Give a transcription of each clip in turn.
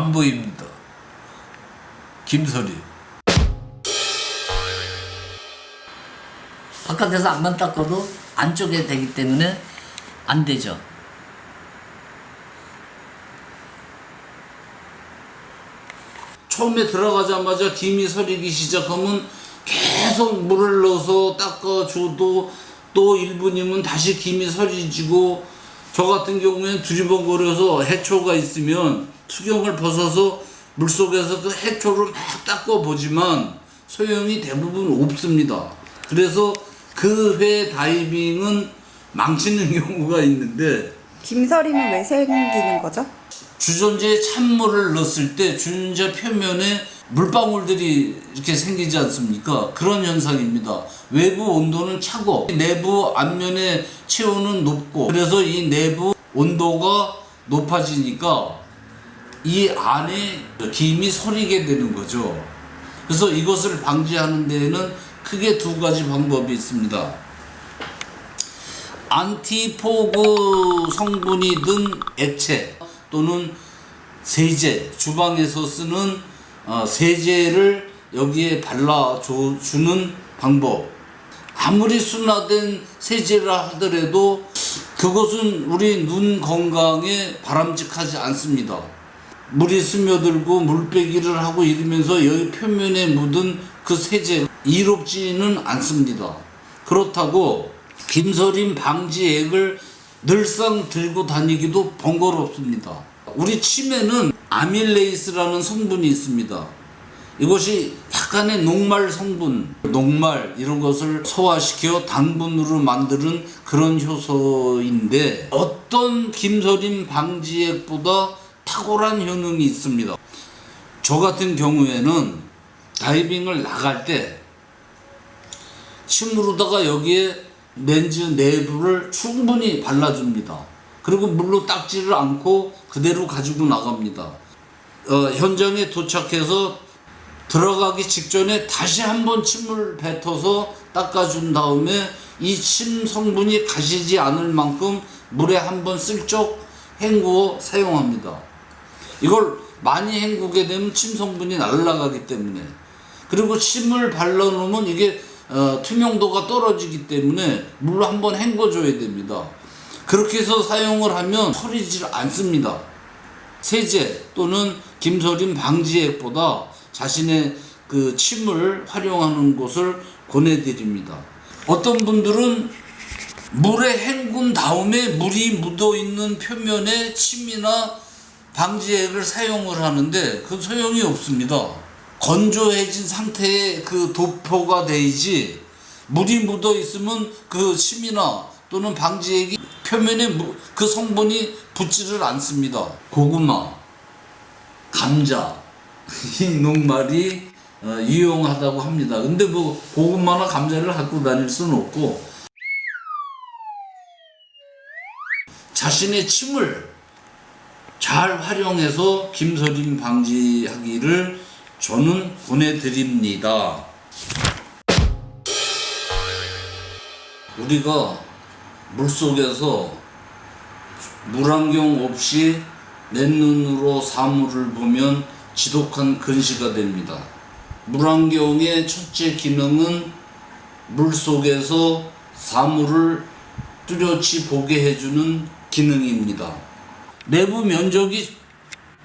안 보입니다. 김설이. 바깥에서 안만 닦아도 안쪽에 되기 때문에 안 되죠. 처음에 들어가자마자 김이 서리기 시작하면 계속 물을 넣어서 닦아줘도 또 1분이면 다시 김이 서리지고, 저 같은 경우에는 두리번거려서 해초가 있으면 수경을 벗어서 물속에서 그 해초를 막 닦아보지만 소용이 대부분 없습니다. 그래서 그 회 다이빙은 망치는 경우가 있는데, 김서림은 왜 생기는 거죠? 주전자에 찬물을 넣었을 때 주전자 표면에 물방울들이 이렇게 생기지 않습니까? 그런 현상입니다. 외부 온도는 차고 내부 앞면의 체온은 높고, 그래서 이 내부 온도가 높아지니까 이 안에 김이 서리게 되는 거죠. 그래서 이것을 방지하는 데에는 크게 두 가지 방법이 있습니다. 안티포그 성분이 든 액체 또는 세제, 주방에서 쓰는 세제를 여기에 발라주는 방법. 아무리 순화된 세제라 하더라도 그것은 우리 눈 건강에 바람직하지 않습니다. 물이 스며들고 물빼기를 하고 이러면서 여기 표면에 묻은 그 세제 이롭지는 않습니다. 그렇다고 김서림 방지액을 늘상 들고 다니기도 번거롭습니다. 우리 침에는 아밀레이스라는 성분이 있습니다. 이것이 약간의 녹말 성분, 녹말 이런 것을 소화시켜 당분으로 만드는 그런 효소인데, 어떤 김서림 방지액보다 탁월한 효능이 있습니다. 저 같은 경우에는 다이빙을 나갈 때 침으로다가 여기에 렌즈 내부를 충분히 발라줍니다. 그리고 물로 닦지를 않고 그대로 가지고 나갑니다. 현장에 도착해서 들어가기 직전에 다시 한번 침을 뱉어서 닦아준 다음에 이 침 성분이 가시지 않을 만큼 물에 한번 슬쩍 헹구어 사용합니다. 이걸 많이 헹구게 되면 침 성분이 날아가기 때문에, 그리고 침을 발라놓으면 이게 투명도가 떨어지기 때문에 물로 한번 헹궈줘야 됩니다. 그렇게 해서 사용을 하면 서리질 않습니다. 세제 또는 김서림 방지액보다 자신의 그 침을 활용하는 것을 권해드립니다. 어떤 분들은 물에 헹군 다음에 물이 묻어있는 표면에 침이나 방지액을 사용을 하는데 그 소용이 없습니다. 건조해진 상태의 그 도포가 되지, 물이 묻어 있으면 그 침이나 또는 방지액이 표면에 그 성분이 붙지를 않습니다. 고구마, 감자, 이 녹말이 유용하다고 합니다. 근데 뭐 고구마나 감자를 갖고 다닐 수는 없고, 자신의 침을 잘 활용해서 김서림 방지하기를 저는 보내드립니다. 우리가 물속에서 물안경 없이 맨눈으로 사물을 보면 지독한 근시가 됩니다. 물안경의 첫째 기능은 물속에서 사물을 뚜렷이 보게 해주는 기능입니다. 내부 면적이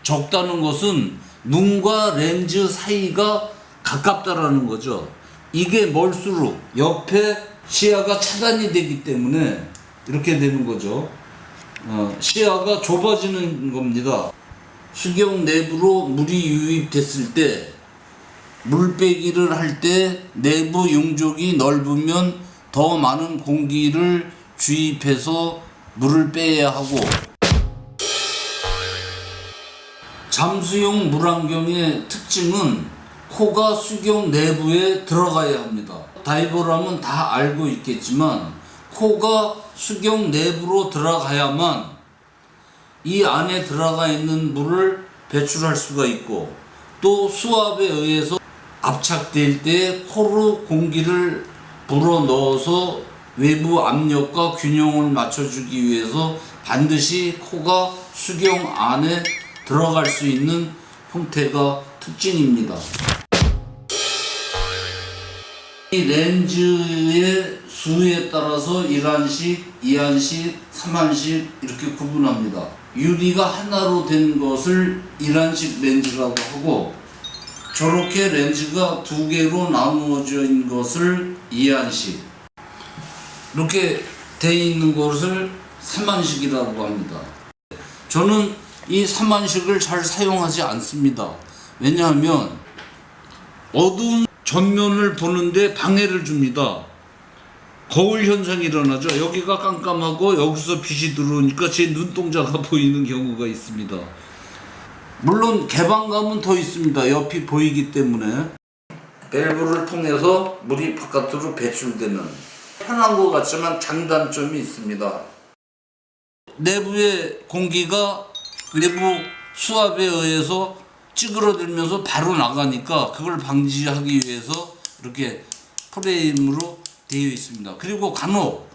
적다는 것은 눈과 렌즈 사이가 가깝다라는 거죠. 이게 멀수록 옆에 시야가 차단이 되기 때문에 이렇게 되는 거죠. 시야가 좁아지는 겁니다. 수경 내부로 물이 유입됐을 때, 물빼기를 할 때 내부 용적이 넓으면 더 많은 공기를 주입해서 물을 빼야 하고, 잠수용 물안경의 특징은 코가 수경 내부에 들어가야 합니다. 다이버라면 다 알고 있겠지만 코가 수경 내부로 들어가야만 이 안에 들어가 있는 물을 배출할 수가 있고, 또 수압에 의해서 압착될 때 코로 공기를 불어 넣어서 외부 압력과 균형을 맞춰주기 위해서 반드시 코가 수경 안에 들어갈 수 있는 형태가 특징입니다. 이 렌즈의 수에 따라서 1안씩, 2안씩, 3안씩 이렇게 구분합니다. 유리가 하나로 된 것을 1안씩 렌즈라고 하고, 저렇게 렌즈가 두 개로 나누어져 있는 것을 2안씩, 이렇게 되어 있는 것을 3안씩이라고 합니다. 저는 이 3안씩을 잘 사용하지 않습니다. 왜냐하면 어두운 전면을 보는데 방해를 줍니다. 거울 현상이 일어나죠. 여기가 깜깜하고 여기서 빛이 들어오니까 제 눈동자가 보이는 경우가 있습니다. 물론 개방감은 더 있습니다. 옆이 보이기 때문에. 밸브를 통해서 물이 바깥으로 배출되는, 편한 것 같지만 장단점이 있습니다. 내부의 공기가 내부 수압에 의해서 찌그러들면서 바로 나가니까 그걸 방지하기 위해서 이렇게 프레임으로 되어 있습니다. 그리고 간혹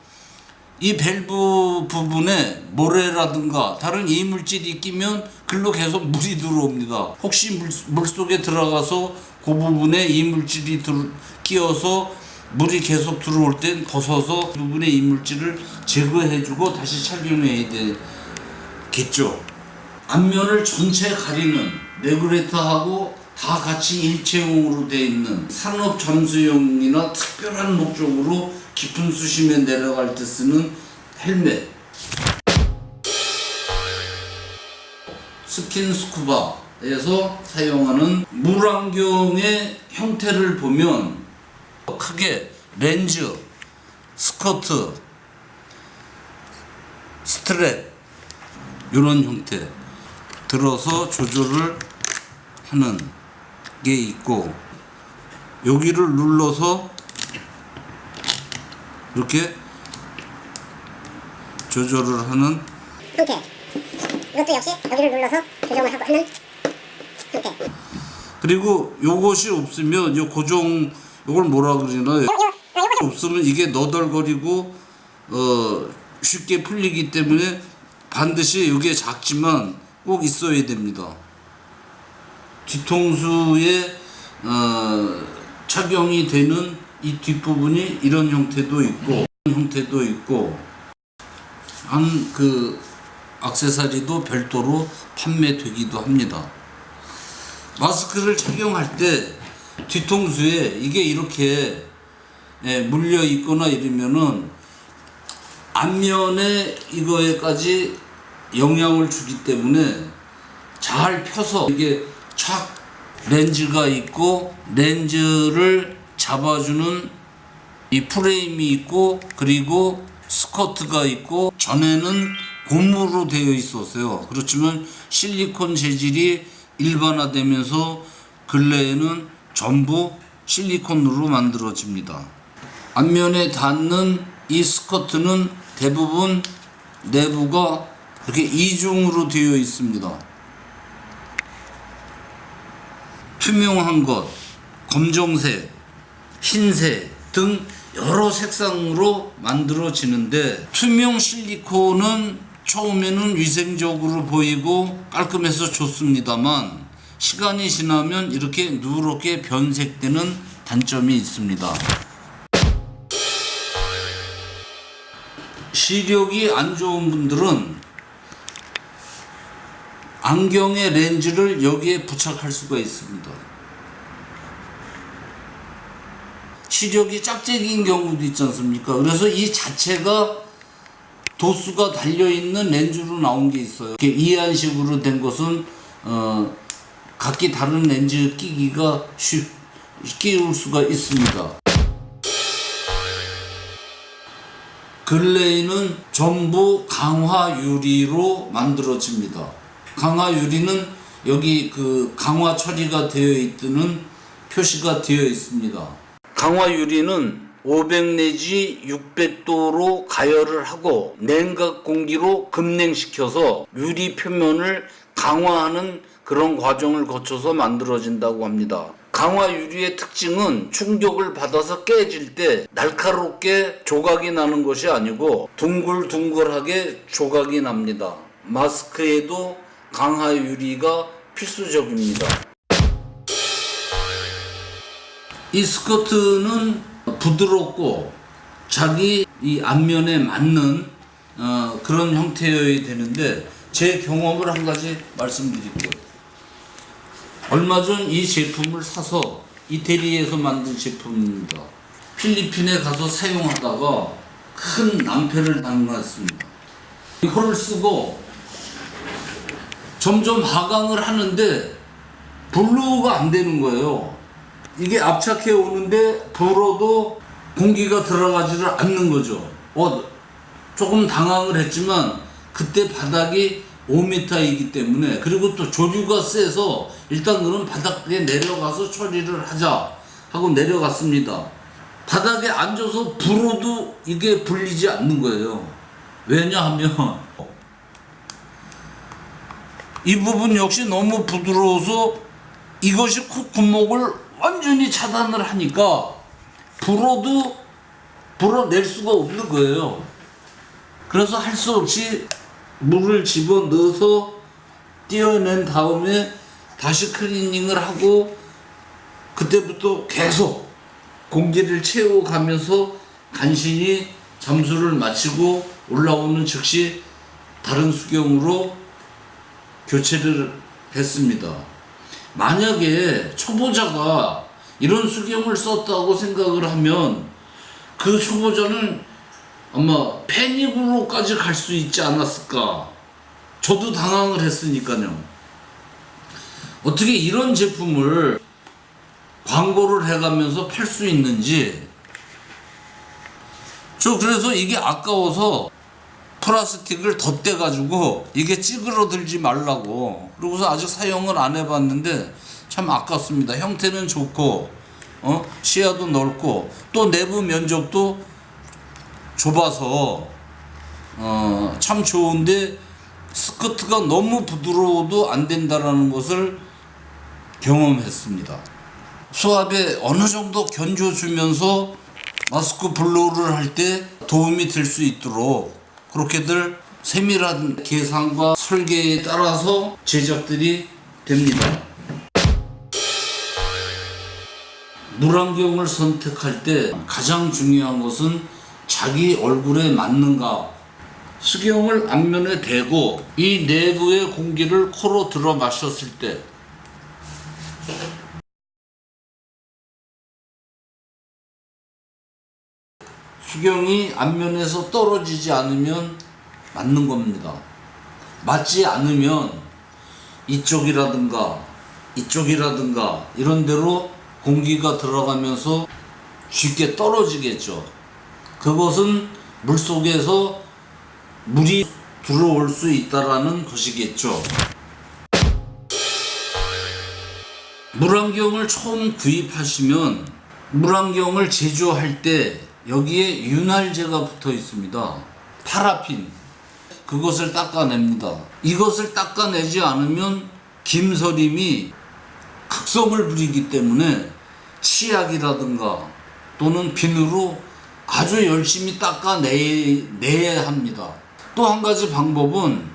이 밸브 부분에 모래라든가 다른 이물질이 끼면 글로 계속 물이 들어옵니다. 혹시 물 속에 들어가서 그 부분에 이물질이 끼어서 물이 계속 들어올 땐 벗어서 그 부분의 이물질을 제거해주고 다시 착용해야 되겠죠. 앞면을 전체 가리는 레귤레이터하고 다 같이 일체형으로 되어 있는 산업 잠수용이나 특별한 목적으로 깊은 수심에 내려갈 때 쓰는 헬멧, 스킨스쿠바에서 사용하는 물안경의 형태를 보면 크게 렌즈, 스커트, 스트랩 이런 형태 들어서 조절을 하는 게 있고, 여기를 눌러서 이렇게 조절을 하는 형태. 이것도 역시 여기를 눌러서 조정을 하고 하는 형태. 그리고 요것이 없으면 요 고정, 요걸 뭐라 그러나, 없으면 이게 너덜거리고 쉽게 풀리기 때문에 반드시 이게 작지만 꼭 있어야 됩니다. 뒤통수에 착용이 되는 이 뒷부분이 이런 형태도 있고 한 그 액세서리도 별도로 판매되기도 합니다. 마스크를 착용할 때 뒤통수에 이게 이렇게 물려 있거나 이러면은 앞면에 이거에까지 영향을 주기 때문에 잘 펴서, 이게 착 렌즈가 있고 렌즈를 잡아주는 이 프레임이 있고, 그리고 스커트가 있고, 전에는 고무로 되어 있었어요. 그렇지만 실리콘 재질이 일반화되면서 근래에는 전부 실리콘으로 만들어집니다. 앞면에 닿는 이 스커트는 대부분 내부가 이렇게 이중으로 되어 있습니다. 투명한 것, 검정색, 흰색 등 여러 색상으로 만들어지는데, 투명 실리콘은 처음에는 위생적으로 보이고 깔끔해서 좋습니다만 시간이 지나면 이렇게 누렇게 변색되는 단점이 있습니다. 시력이 안 좋은 분들은 안경의 렌즈를 여기에 부착할 수가 있습니다. 시력이 짝짝이인 경우도 있지 않습니까? 그래서 이 자체가 도수가 달려있는 렌즈로 나온 게 있어요. 이렇게 이안식으로 된 것은 각기 다른 렌즈 끼기가 끼울 수가 있습니다. 근래에는 전부 강화 유리로 만들어집니다. 강화 유리는 여기 그 강화 처리가 되어 있는 표시가 되어 있습니다. 강화 유리는 500 내지 600도로 가열을 하고 냉각 공기로 급냉시켜서 유리 표면을 강화하는 그런 과정을 거쳐서 만들어진다고 합니다. 강화 유리의 특징은 충격을 받아서 깨질 때 날카롭게 조각이 나는 것이 아니고 둥글둥글하게 조각이 납니다. 마스크에도 강화 유리가 필수적입니다. 이 스커트는 부드럽고 자기 이 앞면에 맞는 그런 형태여야 되는데, 제 경험을 한 가지 말씀드릴게요. 얼마 전 이 제품을 사서 이태리에서 만든 제품입니다. 필리핀에 가서 사용하다가 큰 낭패를 당했습니다. 이거를 쓰고 점점 하강을 하는데 블루가 안 되는 거예요. 이게 압착해 오는데 불어도 공기가 들어가지를 않는 거죠. 조금 당황을 했지만 그때 바닥이 5m이기 때문에, 그리고 또 조류가 세서 일단 그럼 바닥에 내려가서 처리를 하자 하고 내려갔습니다. 바닥에 앉아서 불어도 이게 불리지 않는 거예요. 왜냐하면 이 부분 역시 너무 부드러워서 이것이 콧구멍을 완전히 차단을 하니까 불어도 불어낼 수가 없는 거예요. 그래서 할 수 없이 물을 집어넣어서 떼어낸 다음에 다시 클리닝을 하고, 그때부터 계속 공기를 채워가면서 간신히 잠수를 마치고 올라오는 즉시 다른 수경으로 교체를 했습니다. 만약에 초보자가 이런 수경을 썼다고 생각을 하면 그 초보자는 아마 패닉으로까지 갈 수 있지 않았을까. 저도 당황을 했으니까요. 어떻게 이런 제품을 광고를 해가면서 팔 수 있는지. 저 그래서 이게 아까워서 플라스틱을 덧대가지고 이게 찌그러들지 말라고, 그러고서 아직 사용을 안 해봤는데 참 아깝습니다. 형태는 좋고 시야도 넓고 또 내부 면적도 좁아서 참 좋은데, 스커트가 너무 부드러워도 안 된다라는 것을 경험했습니다. 수압에 어느 정도 견뎌주면서 마스크 블로우를 할 때 도움이 될 수 있도록 그렇게들 세밀한 계산과 설계에 따라서 제작들이 됩니다. 물안경을 선택할 때 가장 중요한 것은 자기 얼굴에 맞는가. 수경을 앞면에 대고 이 내부의 공기를 코로 들어 마셨을 때 수경이 앞면에서 떨어지지 않으면 맞는 겁니다. 맞지 않으면 이쪽이라든가 이런 데로 공기가 들어가면서 쉽게 떨어지겠죠. 그것은 물속에서 물이 들어올 수 있다라는 것이겠죠. 물안경을 처음 구입하시면 물안경을 제조할 때 여기에 윤활제가 붙어 있습니다. 파라핀. 그것을 닦아냅니다. 이것을 닦아내지 않으면 김서림이 극성을 부리기 때문에 치약이라든가 또는 비누로 아주 열심히 닦아내야 합니다. 또 한 가지 방법은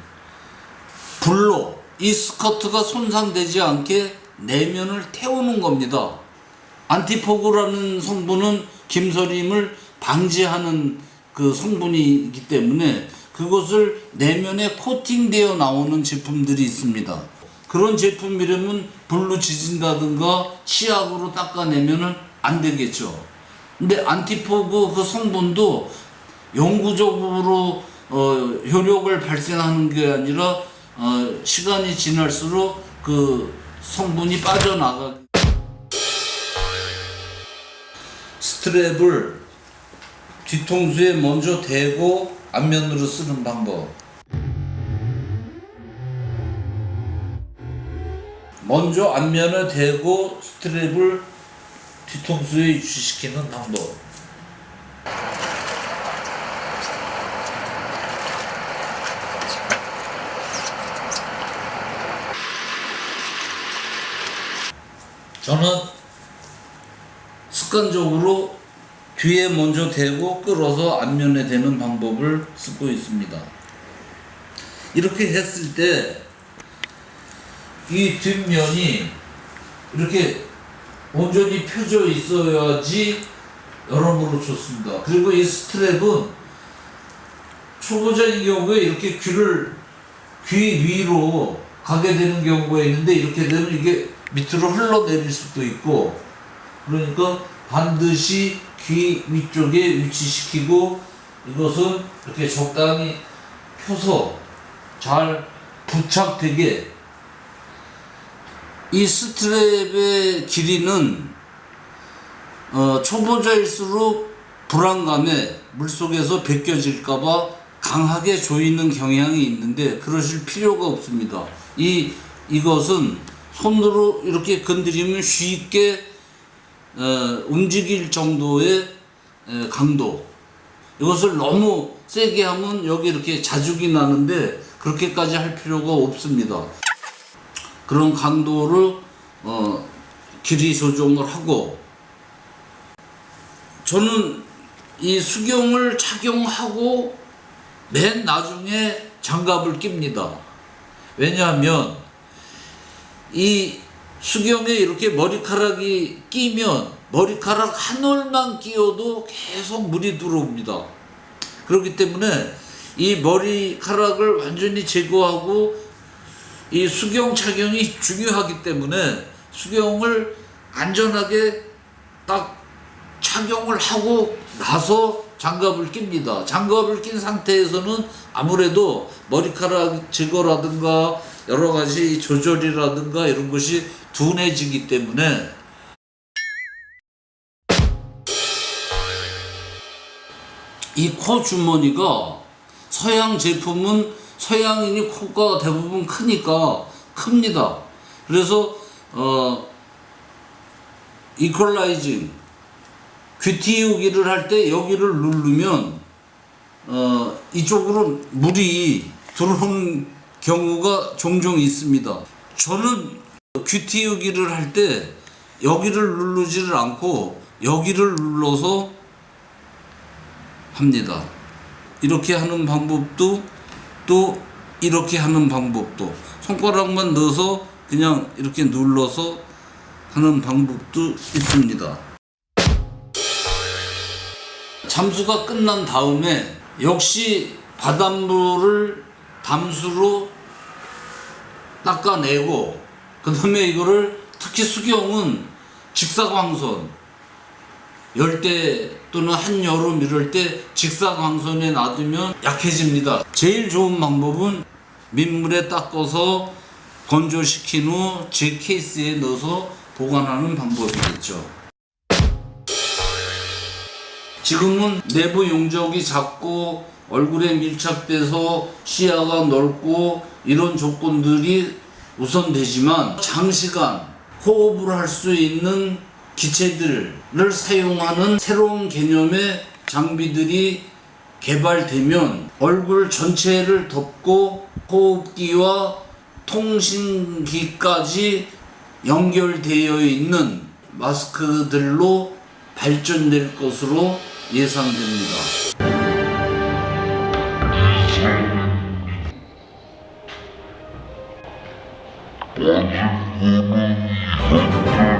불로 이 스커트가 손상되지 않게 내면을 태우는 겁니다. 안티포그라는 성분은 김서림을 방지하는 그 성분이기 때문에 그것을 내면에 코팅되어 나오는 제품들이 있습니다. 그런 제품 이름은 불로 지진다든가 치약으로 닦아내면은 안 되겠죠. 근데 안티포그 그 성분도 영구적으로 효력을 발생하는 게 아니라 시간이 지날수록 그 성분이 빠져나가. 스트랩을 뒤통수에 먼저 대고 앞면으로 쓰는 방법. 먼저 앞면에 대고 스트랩을 뒤통수에 유치시키는 방법. 저는 습관적으로 뒤에 먼저 대고 끌어서 앞면에 대는 방법을 쓰고 있습니다. 이렇게 했을 때 이 뒷면이 이렇게 온전히 펴져 있어야지 여러모로 좋습니다. 그리고 이 스트랩은 초보자인 경우에 이렇게 귀 위로 가게 되는 경우가 있는데, 이렇게 되면 이게 밑으로 흘러내릴 수도 있고, 그러니까 반드시 귀 위쪽에 위치시키고 이것은 이렇게 적당히 펴서 잘 부착되게. 이 스트랩의 길이는 초보자일수록 불안감에 물속에서 벗겨질까봐 강하게 조이는 경향이 있는데 그러실 필요가 없습니다. 이것은 손으로 이렇게 건드리면 쉽게 움직일 정도의 강도. 이것을 너무 세게 하면 여기 이렇게 자죽이 나는데 그렇게까지 할 필요가 없습니다. 그런 강도를 길이 조정을 하고, 저는 이 수경을 착용하고 맨 나중에 장갑을 낍니다. 왜냐하면 이 수경에 이렇게 머리카락이 끼면 머리카락 한 올만 끼어도 계속 물이 들어옵니다. 그렇기 때문에 이 머리카락을 완전히 제거하고, 이 수경 착용이 중요하기 때문에 수경을 안전하게 딱 착용을 하고 나서 장갑을 낍니다. 장갑을 낀 상태에서는 아무래도 머리카락 제거라든가 여러 가지 조절이라든가 이런 것이 둔해지기 때문에, 이 코 주머니가 서양 제품은 서양인이 코가 대부분 크니까 큽니다. 그래서 이퀄라이징, 귀 틔우기를 할 때 여기를 누르면 이쪽으로 물이 들어오는 경우가 종종 있습니다. 저는 귀 틔우기를 할 때 여기를 누르지를 않고 여기를 눌러서 합니다. 이렇게 하는 방법도, 또 이렇게 하는 방법도, 손가락만 넣어서 그냥 이렇게 눌러서 하는 방법도 있습니다. 잠수가 끝난 다음에 역시 바닷물을 담수로 닦아내고, 그 다음에 이거를, 특히 수경은 직사광선, 열대 또는 한여름 이럴 때 직사광선에 놔두면 약해집니다. 제일 좋은 방법은 민물에 닦아서 건조시킨 후 제 케이스에 넣어서 보관하는 방법이겠죠. 지금은 내부 용적이 작고 얼굴에 밀착돼서 시야가 넓고 이런 조건들이 우선되지만, 장시간 호흡을 할 수 있는 기체들을 사용하는 새로운 개념의 장비들이 개발되면 얼굴 전체를 덮고 호흡기와 통신기까지 연결되어 있는 마스크들로 발전될 것으로 예상됩니다. 아직